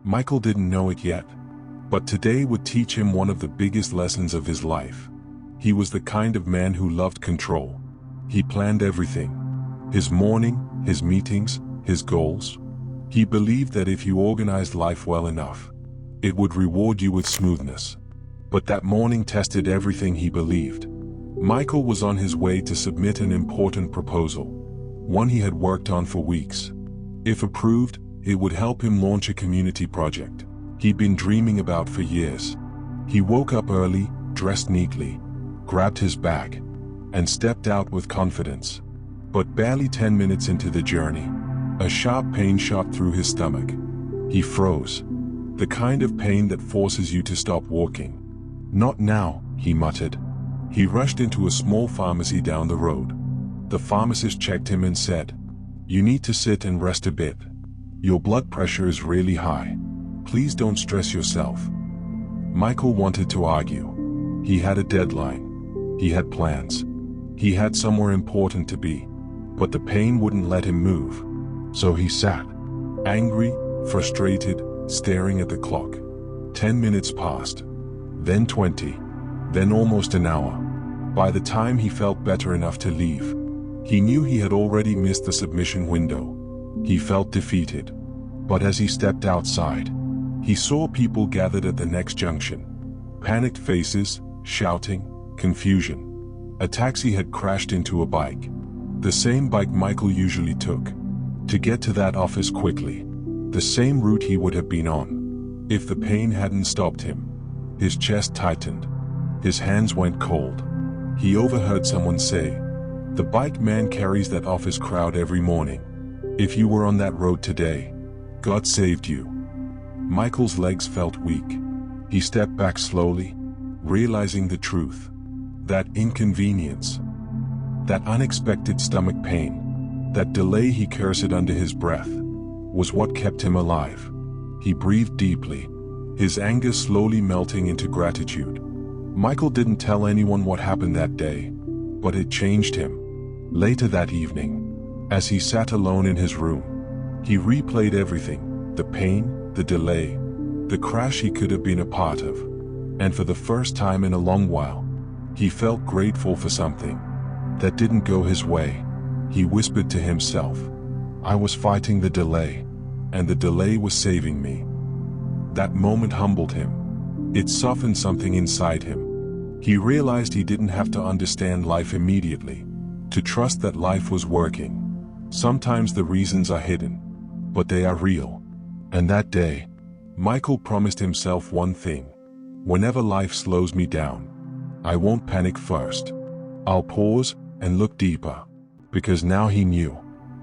Michael didn't know it yet, but today would teach him one of the biggest lessons of his life. He was the kind of man who loved control. He planned everything. His morning, his meetings, his goals. He believed that if you organized life well enough, it would reward you with smoothness. But that morning tested everything he believed. Michael was on his way to submit an important proposal, one he had worked on for weeks. If approved, it would help him launch a community project he'd been dreaming about for years. He woke up early, dressed neatly, grabbed his bag, and stepped out with confidence. But barely 10 minutes into the journey, a sharp pain shot through his stomach. He froze. The kind of pain that forces you to stop walking. "Not now," he muttered. He rushed into a small pharmacy down the road. The pharmacist checked him and said, "You need to sit and rest a bit. Your blood pressure is really high. Please don't stress yourself." Michael wanted to argue. He had a deadline. He had plans. He had somewhere important to be. But the pain wouldn't let him move. So he sat, angry, frustrated, staring at the clock. 10 minutes passed. Then 20. Then almost an hour. By the time he felt better enough to leave, he knew he had already missed the submission window. He felt defeated. But as he stepped outside, he saw people gathered at the next junction. Panicked faces, shouting, confusion. A taxi had crashed into a bike. The same bike Michael usually took to get to that office quickly. The same route he would have been on if the pain hadn't stopped him. His chest tightened. His hands went cold. He overheard someone say, "The bike man carries that office crowd every morning. If you were on that road today, God saved you." Michael's legs felt weak. He stepped back slowly, realizing the truth. That inconvenience, that unexpected stomach pain, that delay he cursed under his breath, was what kept him alive. He breathed deeply, his anger slowly melting into gratitude. Michael didn't tell anyone what happened that day, but it changed him. Later that evening, as he sat alone in his room, he replayed everything, the pain, the delay, the crash he could have been a part of. And for the first time in a long while, he felt grateful for something that didn't go his way. He whispered to himself, "I was fighting the delay, and the delay was saving me." That moment humbled him. It softened something inside him. He realized he didn't have to understand life immediately to trust that life was working. Sometimes the reasons are hidden, but they are real. And that day, Michael promised himself one thing: whenever life slows me down, I won't panic first. I'll pause and look deeper, because now he knew.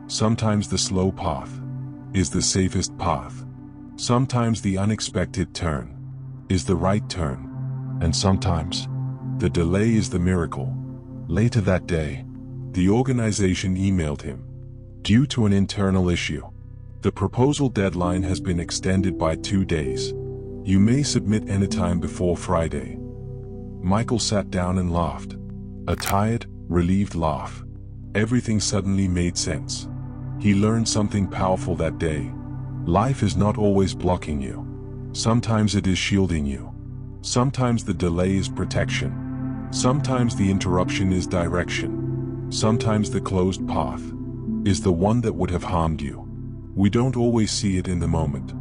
Sometimes the slow path is the safest path. Sometimes the unexpected turn is the right turn. And sometimes the delay is the miracle. Later that day, the organization emailed him. Due to an internal issue, the proposal deadline has been extended by 2 days. You may submit anytime before Friday. Michael sat down and laughed. A tired, relieved laugh. Everything suddenly made sense. He learned something powerful that day. Life is not always blocking you. Sometimes it is shielding you. Sometimes the delay is protection. Sometimes the interruption is direction. Sometimes the closed path is the one that would have harmed you. We don't always see it in the moment.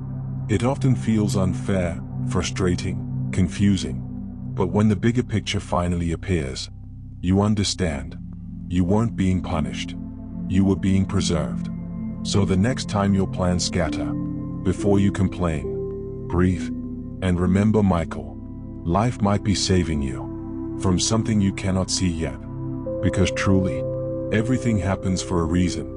It often feels unfair, frustrating, confusing. But when the bigger picture finally appears, you understand. You weren't being punished. You were being preserved. So the next time your plans scatter, before you complain, breathe, and remember, Michael, life might be saving you from something you cannot see yet. Because truly, everything happens for a reason.